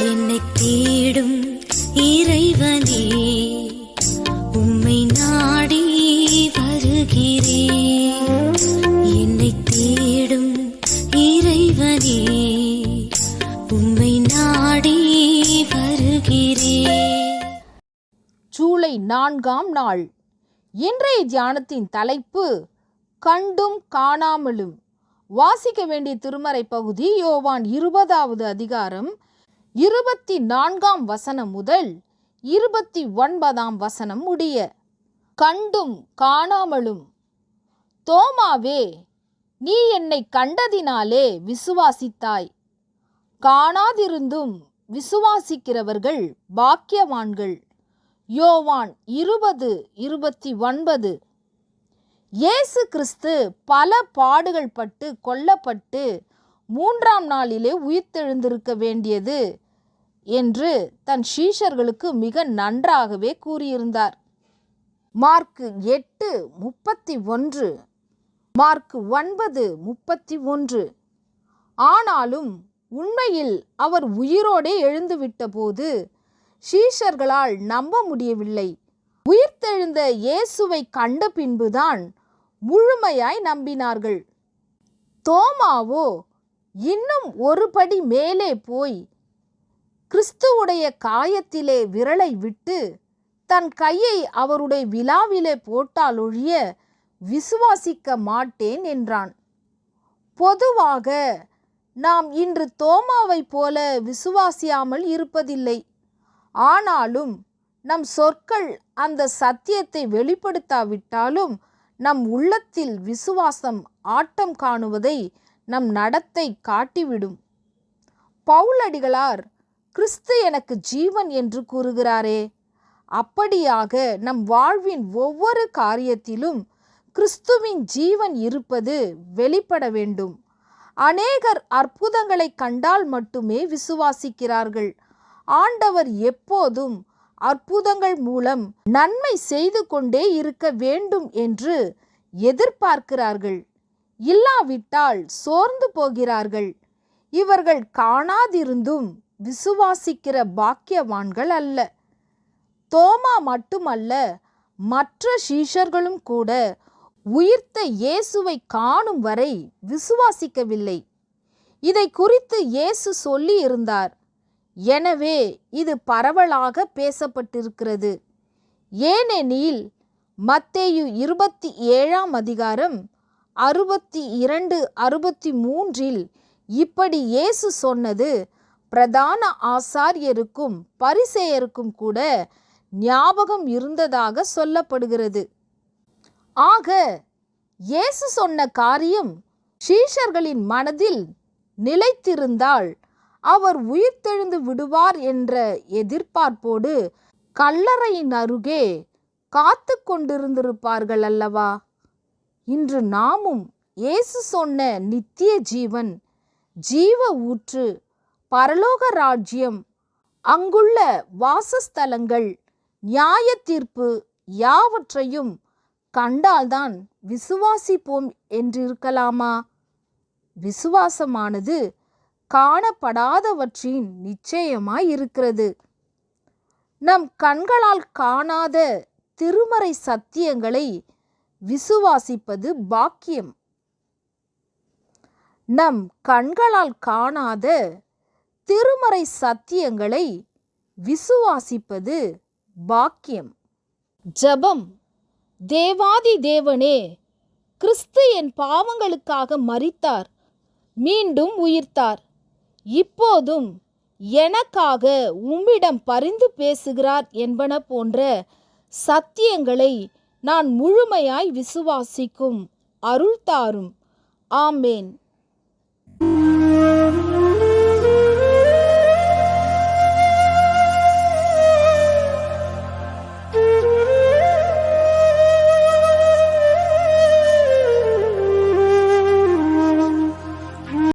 என்னை தேடும் இறைவனே, உம்மை நாடி வருகிறேன். என்னை தேடும் இறைவனே, உம்மை நாடி வருகிறேன். ஜூலை 4ஆம் நாள். இன்றைய தியானத்தின் தலைப்பு கண்டும் காணாமலும். வாசிக்க வேண்டிய திருமறை பகுதி யோவான் 20வது அதிகாரம் 24ஆம் வசனம் முதல் 29ஆம் வசனம் முடிய. கண்டும் காணாமலும். தோமாவே, நீ என்னை கண்டதினாலே விசுவாசித்தாய். காணாதிருந்தும் விசுவாசிக்கிறவர்கள் பாக்கியவான்கள். யோவான் 20:29. இயேசு கிறிஸ்து பல பாடுகள் பட்டு கொல்லப்பட்டு 3ஆம் நாளிலே உயிர்த்தெழுந்திருக்க வேண்டியது என்று தன் சீஷர்களுக்கு மிக நன்றாகவே கூறியிருந்தார். Mark 8:31, mark 9:31. ஆனாலும் உண்மையில் அவர் உயிரோடே எழுந்துவிட்ட போது சீஷர்களால் நம்ப முடியவில்லை. உயிர்த்தெழுந்த இயேசுவை கண்ட பின்புதான் முழுமையாய் நம்பினார்கள். தோமாவோ இன்னும் ஒரு படி மேலே போய் கிறிஸ்துவுடைய காயத்திலே விரலை விட்டு தன் கையை அவருடைய விலாவிலே போட்டாலொழிய விசுவாசிக்க மாட்டேன் என்றான். பொதுவாக நாம் இன்று தோமாவை போல விசுவாசியாமல் இருப்பதில்லை. ஆனாலும் நம் சொற்கள் அந்த சத்தியத்தை வெளிப்படுத்தாவிட்டாலும் நம் உள்ளத்தில் விசுவாசம் ஆட்டம் காணுவதை நம் நடத்தை காட்டிவிடும். பவுலடிகளார் கிறிஸ்து எனக்கு ஜீவன் என்று கூறுகிறாரே, அப்படியாக நம் வாழ்வின் ஒவ்வொரு காரியத்திலும் கிறிஸ்துவின் ஜீவன் இருப்பது வெளிப்பட வேண்டும். அநேகர் அற்புதங்களை கண்டால் மட்டுமே விசுவாசிக்கிறார்கள். ஆண்டவர் எப்போதும் அற்புதங்கள் மூலம் நன்மை செய்து கொண்டே இருக்க வேண்டும் என்று எதிர்பார்க்கிறார்கள். இல்லாவிட்டால் சோர்ந்து போகிறார்கள். இவர்கள் காணாதிருந்தும் விசுவாசிக்கிற பாக்கியவான்கள் அல்ல. தோமா மட்டுமல்ல, மற்ற சீஷர்களும் கூட உயிர்த்த இயேசுவை காணும் வரை விசுவாசிக்கவில்லை. இதை குறித்து இயேசு சொல்லி இருந்தார். எனவே இது பரவலாக பேசப்பட்டிருக்கிறது. ஏனெனில் மத்தேயு 27ஆம் அதிகாரம் 62-63 இப்படி இயேசு சொன்னது பிரதான ஆசாரியருக்கும் பரிசேயருக்கும் கூட ஞாபகம் இருந்ததாக சொல்லப்படுகிறது. ஆக இயேசு சொன்ன காரியம் சீஷர்களின் மனதில் நிலைத்திருந்தால் அவர் உயிர்த்தெழுந்து விடுவார் என்ற எதிர்பார்ப்போடு கல்லறையின் அருகே காத்து கொண்டிருந்திருப்பார்கள் அல்லவா? இன்று நாமும் இயேசு சொன்ன நித்திய ஜீவன், ஜீவ ஊற்று, பரலோக ராஜ்யம், அங்குள்ள வாசஸ்தலங்கள், நியாய தீர்ப்பு யாவற்றையும் கண்டால்தான் விசுவாசிப்போம் என்றிருக்கலாமா? விசுவாசமானது காணப்படாதவற்றின் நிச்சயமாய் இருக்கிறது. நம் கண்களால் காணாத திருமறை சத்தியங்களை விசுவாசிப்பது பாக்கியம். நம் கண்களால் காணாத திருமறை சத்தியங்களை விசுவாசிப்பது பாக்கியம். ஜெபம். தேவாதி தேவனே, கிறிஸ்து என் பாவங்களுக்காக மரித்தார், மீண்டும் உயிர்த்தார். இப்போதும் எனக்காக உம்மிடம் பரிந்து பேசுகிறார் என்பன போன்ற சத்தியங்களை நான் முழுமையாய் விசுவாசிக்கும் அருள் தாரும். ஆமேன்.